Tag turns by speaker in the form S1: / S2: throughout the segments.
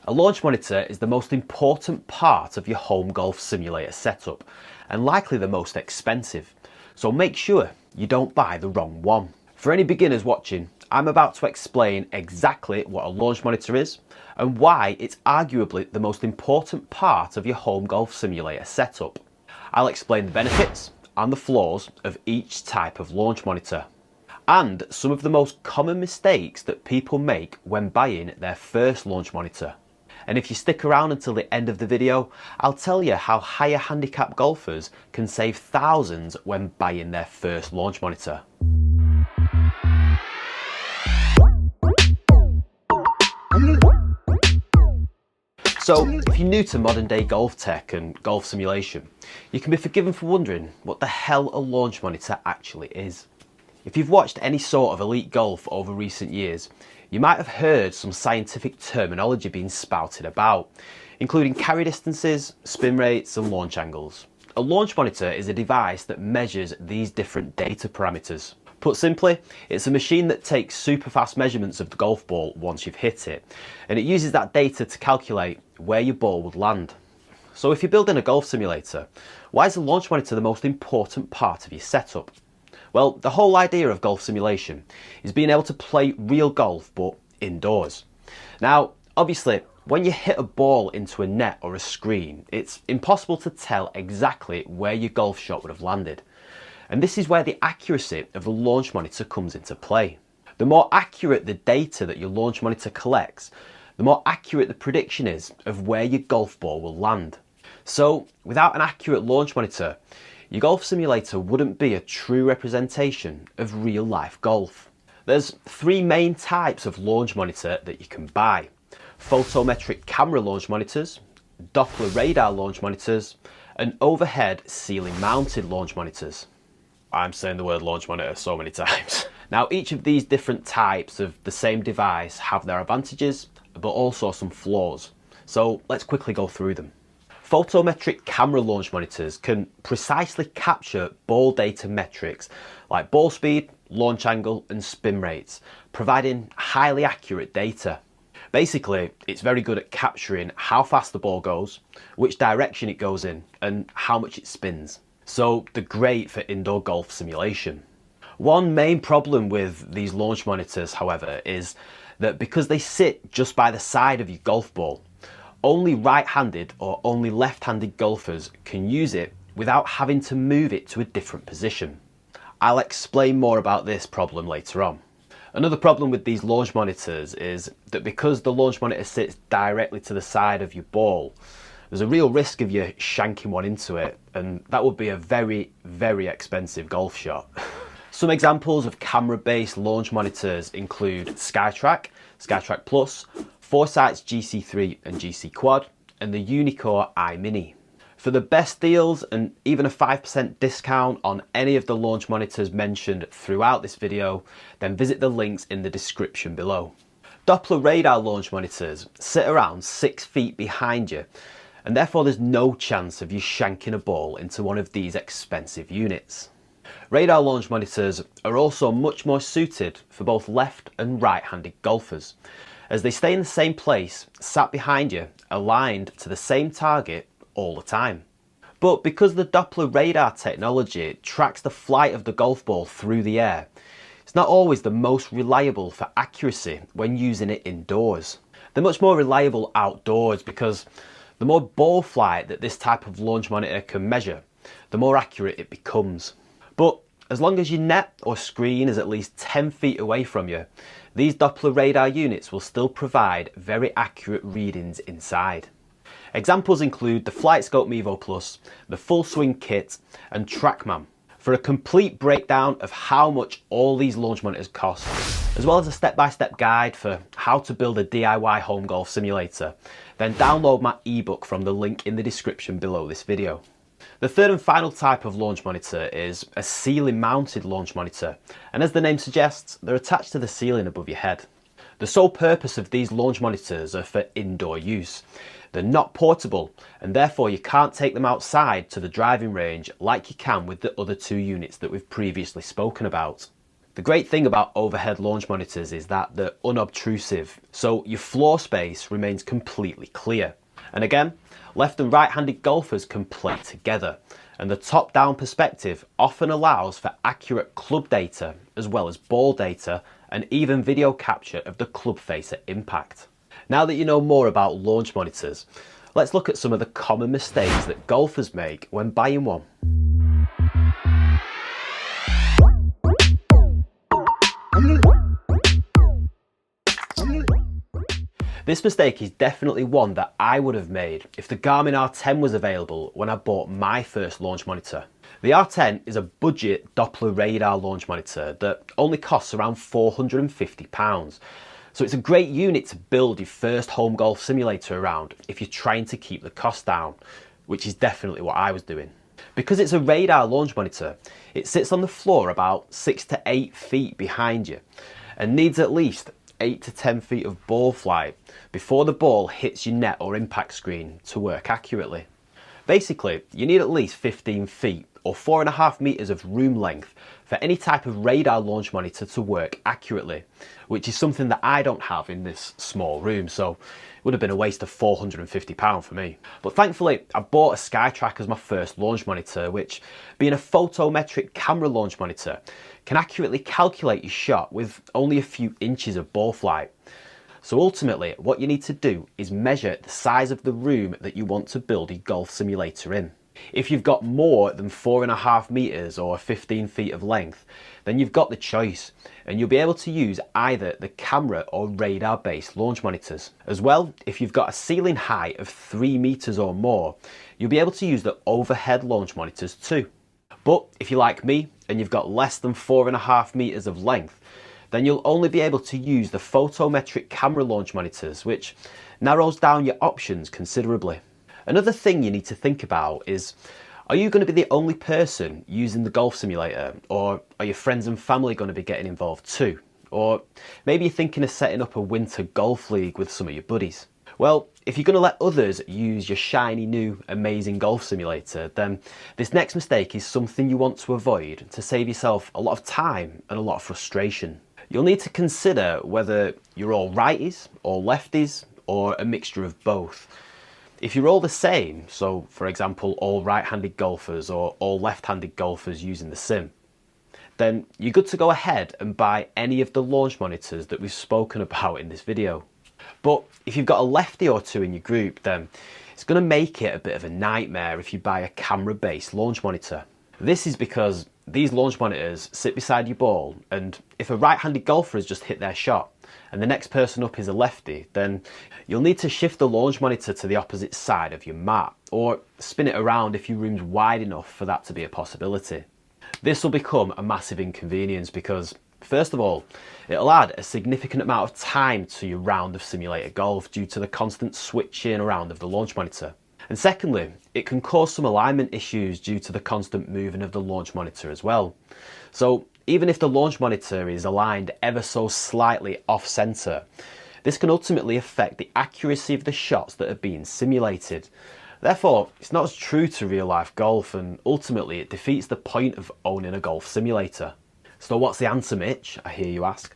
S1: A launch monitor is the most important part of your home golf simulator setup and likely the most expensive, so make sure you don't buy the wrong one. For any beginners watching, I'm about to explain exactly what a launch monitor is and why it's arguably the most important part of your home golf simulator setup. I'll explain the benefits and the flaws of each type of launch monitor, and some of the most common mistakes that people make when buying their first launch monitor. And if you stick around until the end of the video, I'll tell you how higher handicap golfers can save thousands when buying their first launch monitor. So, if you're new to modern day golf tech and golf simulation, you can be forgiven for wondering what the hell a launch monitor actually is. If you've watched any sort of elite golf over recent years, you might have heard some scientific terminology being spouted about, including carry distances, spin rates and launch angles. A launch monitor is a device that measures these different data parameters. Put simply, it's a machine that takes super fast measurements of the golf ball once you've hit it, and it uses that data to calculate where your ball would land. So if you're building a golf simulator, why is the launch monitor the most important part of your setup? Well, the whole idea of golf simulation is being able to play real golf but indoors. Now, obviously, when you hit a ball into a net or a screen, it's impossible to tell exactly where your golf shot would have landed. And this is where the accuracy of the launch monitor comes into play. The more accurate the data that your launch monitor collects, the more accurate the prediction is of where your golf ball will land. So, without an accurate launch monitor, your golf simulator wouldn't be a true representation of real life golf. There's three main types of launch monitor that you can buy: photometric camera launch monitors, Doppler radar launch monitors, and overhead ceiling mounted launch monitors. I'm saying the word launch monitor so many times. Now, each of these different types of the same device have their advantages, but also some flaws. So let's quickly go through them. Photometric camera launch monitors can precisely capture ball data metrics like ball speed, launch angle and spin rates, providing highly accurate data. Basically, it's very good at capturing how fast the ball goes, which direction it goes in and how much it spins. So they're great for indoor golf simulation. One main problem with these launch monitors, however, is that because they sit just by the side of your golf ball, only right-handed or only left-handed golfers can use it without having to move it to a different position. I'll explain more about this problem later on. Another problem with these launch monitors is that because the launch monitor sits directly to the side of your ball, there's a real risk of you shanking one into it, and that would be a very, very expensive golf shot. Some examples of camera-based launch monitors include SkyTrack, SkyTrack Plus, Foresight's GC3 and GC Quad, and the Unicore iMini. For the best deals and even a 5% discount on any of the launch monitors mentioned throughout this video, then visit the links in the description below. Doppler radar launch monitors sit around 6 feet behind you, and therefore there's no chance of you shanking a ball into one of these expensive units. Radar launch monitors are also much more suited for both left and right-handed golfers, as they stay in the same place, sat behind you, aligned to the same target all the time. But because the Doppler radar technology tracks the flight of the golf ball through the air, it's not always the most reliable for accuracy when using it indoors. They're much more reliable outdoors because the more ball flight that this type of launch monitor can measure, the more accurate it becomes. But as long as your net or screen is at least 10 feet away from you, these Doppler radar units will still provide very accurate readings inside. Examples include the FlightScope Mevo Plus, the Full Swing Kit and TrackMan. For a complete breakdown of how much all these launch monitors cost, as well as a step-by-step guide for how to build a DIY home golf simulator, then download my ebook from the link in the description below this video. The third and final type of launch monitor is a ceiling mounted launch monitor, and as the name suggests, they're attached to the ceiling above your head. The sole purpose of these launch monitors are for indoor use. They're not portable, and therefore you can't take them outside to the driving range like you can with the other two units that we've previously spoken about. The great thing about overhead launch monitors is that they're unobtrusive, so your floor space remains completely clear. And again, left and right-handed golfers can play together, and the top-down perspective often allows for accurate club data as well as ball data and even video capture of the club face at impact. Now that you know more about launch monitors, let's look at some of the common mistakes that golfers make when buying one. This mistake is definitely one that I would have made if the Garmin R10 was available when I bought my first launch monitor. The R10 is a budget Doppler radar launch monitor that only costs around £450. So it's a great unit to build your first home golf simulator around if you're trying to keep the cost down, which is definitely what I was doing. Because it's a radar launch monitor, it sits on the floor about 6 to 8 feet behind you and needs at least 8 to 10 feet of ball flight before the ball hits your net or impact screen to work accurately. Basically, you need at least 15 feet or 4.5 meters of room length for any type of radar launch monitor to work accurately, which is something that I don't have in this small room, so it would have been a waste of £450 for me. But thankfully, I bought a SkyTrack as my first launch monitor, which, being a photometric camera launch monitor, can accurately calculate your shot with only a few inches of ball flight. So ultimately, what you need to do is measure the size of the room that you want to build your golf simulator in. If you've got more than 4.5 meters or 15 feet of length, then you've got the choice, and you'll be able to use either the camera or radar based launch monitors. As well, if you've got a ceiling height of 3 meters or more, you'll be able to use the overhead launch monitors too. But if you're like me and you've got less than 4.5 meters of length, then you'll only be able to use the photometric camera launch monitors, which narrows down your options considerably. Another thing you need to think about is, are you going to be the only person using the golf simulator, or are your friends and family going to be getting involved too? Or maybe you're thinking of setting up a winter golf league with some of your buddies. Well, if you're going to let others use your shiny new amazing golf simulator, then this next mistake is something you want to avoid to save yourself a lot of time and a lot of frustration. You'll need to consider whether you're all righties or lefties or a mixture of both. If you're all the same, so for example all right-handed golfers or all left-handed golfers using the sim, then you're good to go ahead and buy any of the launch monitors that we've spoken about in this video. But if you've got a lefty or two in your group, then it's going to make it a bit of a nightmare if you buy a camera-based launch monitor. This is because these launch monitors sit beside your ball, and if a right-handed golfer has just hit their shot and the next person up is a lefty, then you'll need to shift the launch monitor to the opposite side of your mat, or spin it around if your room's wide enough for that to be a possibility. This will become a massive inconvenience because, first of all, it'll add a significant amount of time to your round of simulated golf due to the constant switching around of the launch monitor. And secondly, it can cause some alignment issues due to the constant moving of the launch monitor as well. So even if the launch monitor is aligned ever so slightly off center, this can ultimately affect the accuracy of the shots that are being simulated. Therefore, it's not as true to real life golf, and ultimately it defeats the point of owning a golf simulator. So what's the answer, Mitch? I hear you ask.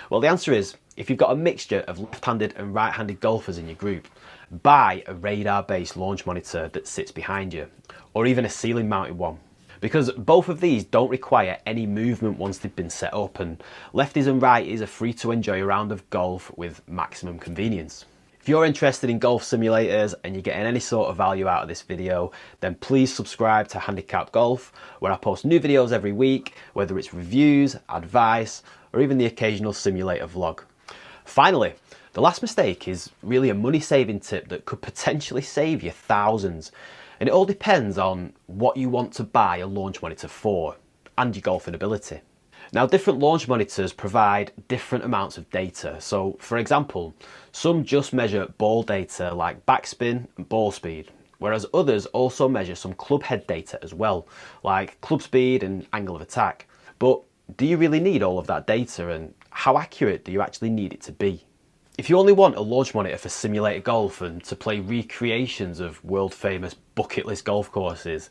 S1: Well, the answer is, if you've got a mixture of left-handed and right-handed golfers in your group, buy a radar-based launch monitor that sits behind you, or even a ceiling-mounted one. Because both of these don't require any movement once they've been set up, and lefties and righties are free to enjoy a round of golf with maximum convenience. If you're interested in golf simulators and you're getting any sort of value out of this video, then please subscribe to Handicap Golf, where I post new videos every week, whether it's reviews, advice, or even the occasional simulator vlog. Finally, the last mistake is really a money-saving tip that could potentially save you thousands. And it all depends on what you want to buy a launch monitor for and your golfing ability. Now, different launch monitors provide different amounts of data. So, for example, some just measure ball data like backspin and ball speed, whereas others also measure some club head data as well, like club speed and angle of attack. But do you really need all of that data, and how accurate do you actually need it to be? If you only want a launch monitor for simulated golf and to play recreations of world famous bucket list golf courses,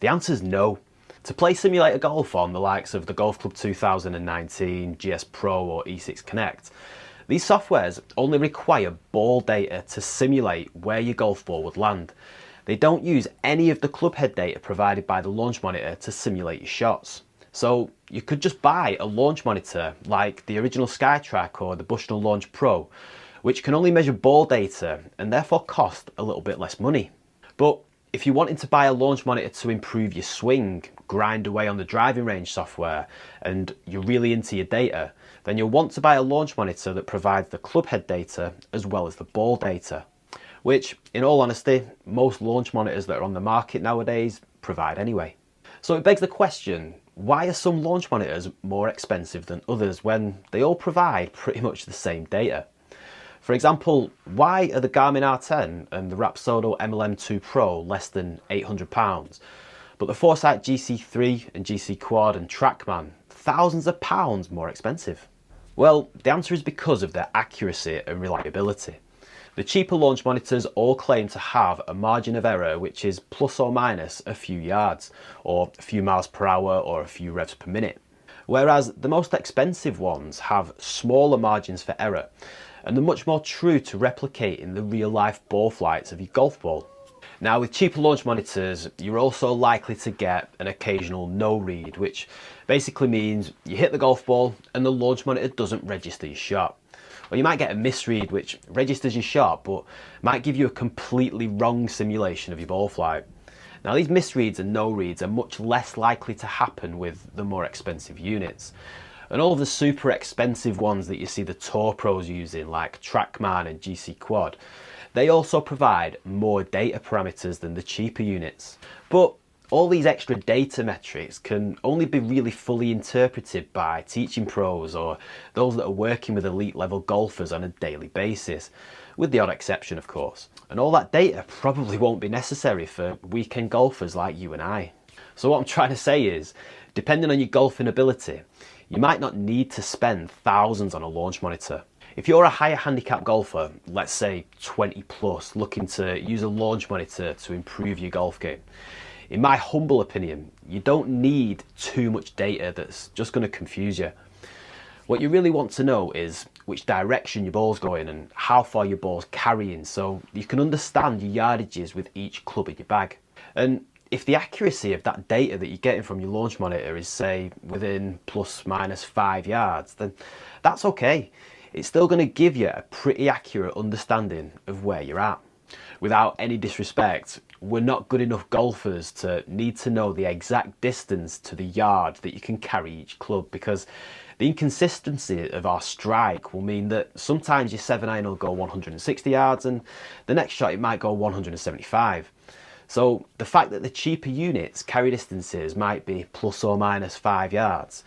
S1: the answer is no. To play simulator golf on the likes of the Golf Club 2019, GS Pro or E6 Connect, these softwares only require ball data to simulate where your golf ball would land. They don't use any of the club head data provided by the launch monitor to simulate your shots. So you could just buy a launch monitor like the original SkyTrack or the Bushnell Launch Pro, which can only measure ball data and therefore cost a little bit less money. But if you're wanting to buy a launch monitor to improve your swing, grind away on the driving range software, and you're really into your data, then you'll want to buy a launch monitor that provides the club head data as well as the ball data, which, in all honesty, most launch monitors that are on the market nowadays provide anyway. So it begs the question, why are some launch monitors more expensive than others when they all provide pretty much the same data? For example, why are the Garmin R10 and the Rapsodo MLM2 Pro less than £800, but the Foresight GC3 and GC Quad and TrackMan thousands of pounds more expensive? Well, the answer is because of their accuracy and reliability. The cheaper launch monitors all claim to have a margin of error which is plus or minus a few yards, or a few miles per hour, or a few revs per minute. Whereas the most expensive ones have smaller margins for error, and they're much more true to replicating the real life ball flights of your golf ball. Now, with cheaper launch monitors, you're also likely to get an occasional no read, which basically means you hit the golf ball and the launch monitor doesn't register your shot. Or you might get a misread which registers your shot but might give you a completely wrong simulation of your ball flight. Now, these misreads and no reads are much less likely to happen with the more expensive units. And all of the super expensive ones that you see the Tour Pros using, like TrackMan and GC Quad, they also provide more data parameters than the cheaper units. But all these extra data metrics can only be really fully interpreted by teaching pros or those that are working with elite level golfers on a daily basis, with the odd exception of course. And all that data probably won't be necessary for weekend golfers like you and I. So what I'm trying to say is, depending on your golfing ability, you might not need to spend thousands on a launch monitor. If you're a higher handicap golfer, let's say 20 plus, looking to use a launch monitor to improve your golf game, in my humble opinion, you don't need too much data that's just going to confuse you. What you really want to know is which direction your ball's going and how far your ball's carrying, so you can understand your yardages with each club in your bag. And if the accuracy of that data that you're getting from your launch monitor is, say, within plus minus 5 yards, then that's okay. It's still going to give you a pretty accurate understanding of where you're at. Without any disrespect, we're not good enough golfers to need to know the exact distance to the yard that you can carry each club, because the inconsistency of our strike will mean that sometimes your 7-iron will go 160 yards and the next shot it might go 175. So the fact that the cheaper units carry distances might be plus or minus 5 yards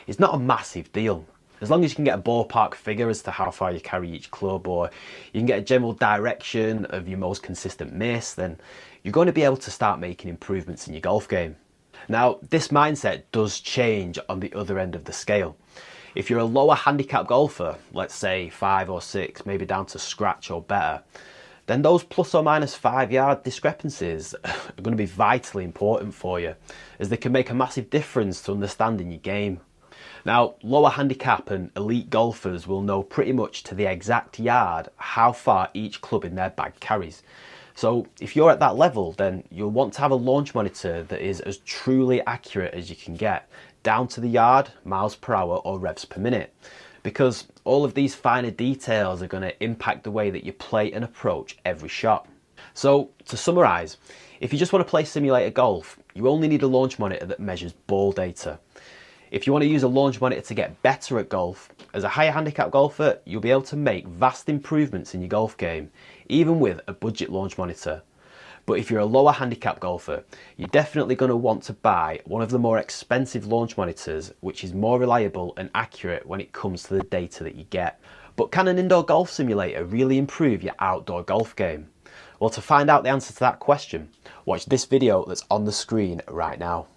S1: is not a massive deal. As long as you can get a ballpark figure as to how far you carry each club, or you can get a general direction of your most consistent miss, then you're going to be able to start making improvements in your golf game. Now, this mindset does change on the other end of the scale. If you're a lower handicap golfer, let's say 5 or 6, maybe down to scratch or better, then those plus or minus 5 yard discrepancies are going to be vitally important for you, as they can make a massive difference to understanding your game. Now, lower handicap and elite golfers will know pretty much to the exact yard how far each club in their bag carries. So if you're at that level, then you'll want to have a launch monitor that is as truly accurate as you can get, down to the yard, miles per hour or revs per minute, because all of these finer details are going to impact the way that you play and approach every shot. So to summarise, if you just want to play simulator golf, you only need a launch monitor that measures ball data. If you want to use a launch monitor to get better at golf, as a higher handicap golfer, you'll be able to make vast improvements in your golf game, even with a budget launch monitor. But if you're a lower handicap golfer, you're definitely going to want to buy one of the more expensive launch monitors, which is more reliable and accurate when it comes to the data that you get. But can an indoor golf simulator really improve your outdoor golf game? Well, to find out the answer to that question, watch this video that's on the screen right now.